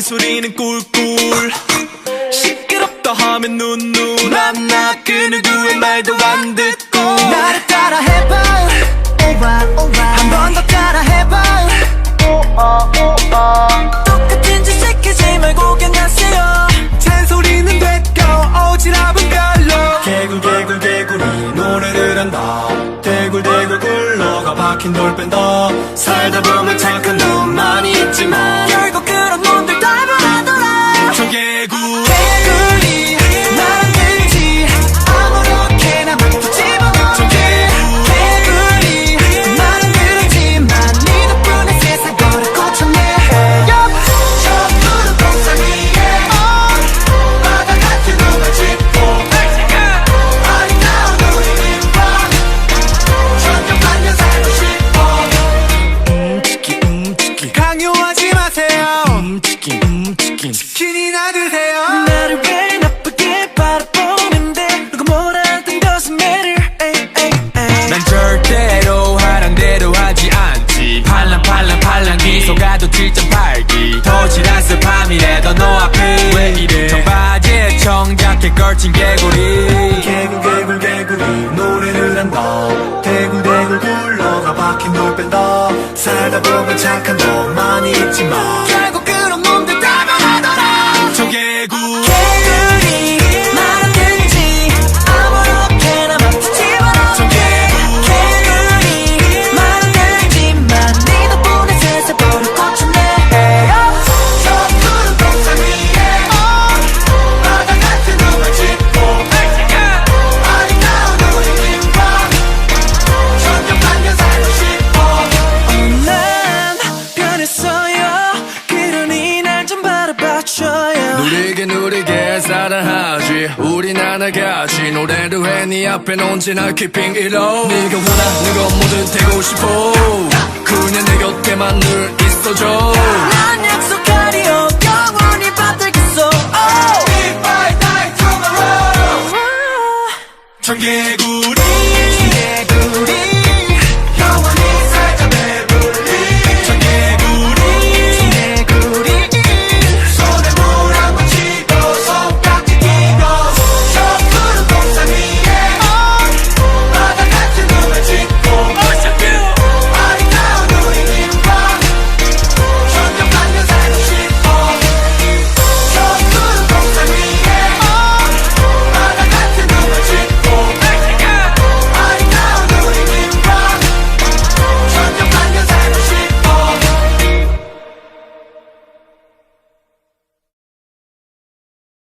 소리는 꿀꿀 시끄럽다 하면 눈눈 안나 그 누구의 말도 안 듣고 나를 따라 해봐 한 번 더 따라 해봐 똑같은 짓 시키지 말고 그냥 쓰여 잔소리는 됐고 오지랖은 별로 개굴개굴개굴이 노래를 한다 대굴대굴 굴러가 박힌 돌 뺀다 살다 보면 착한 놈 많이 있지만 결국 그런 놈들 다 변하더라 청개구리 개구리 나랑 든지 아무렇게나 막 집어넣어 개구리 나랑 든지만 네 덕분에 세상 거를 고쳤네 저 푸른 동산 위에 바다 같은 눈을 짚고 아름다운 우리들과 점점 반면 살고 싶어 강요하지 마세요 치킨이나 드세요 나를 왜 나쁘게 바라보는데 누가 뭐라든 doesn't matter 난 절대로 하란 대로 하지 않지 팔랑팔랑 미소가도 7.8기 더 지난 밤이래도 너 앞에 왜 이래 청바지에 청자켓 걸친 개구리 개굴개굴개구리 노래를 한다 대굴대굴 굴러가 박힌 돌 뺀다 살다 보면 착한 놈 많이 있지만 결국 그런 놈들 다 변하더라 청개구리 개구리 나랑 든지 아무렇게나 막 집어넣어 개구리 나랑 든지만 네 덕분에 세상 버릇 고쳤네 저 푸른 동산 위에 바다 같은 눈을 짚고 아름다운 우리들과 점점 반면 살고 싶어 난 변했어요 그러니 날 좀 바라봐줘요 누리게 사랑하지 우린 하나같이 노래를 해 네 앞엔 언제나 keeping it low 네가 원하는 건 뭐든 되고 싶어 그냥 내 곁에만 늘 있어줘 난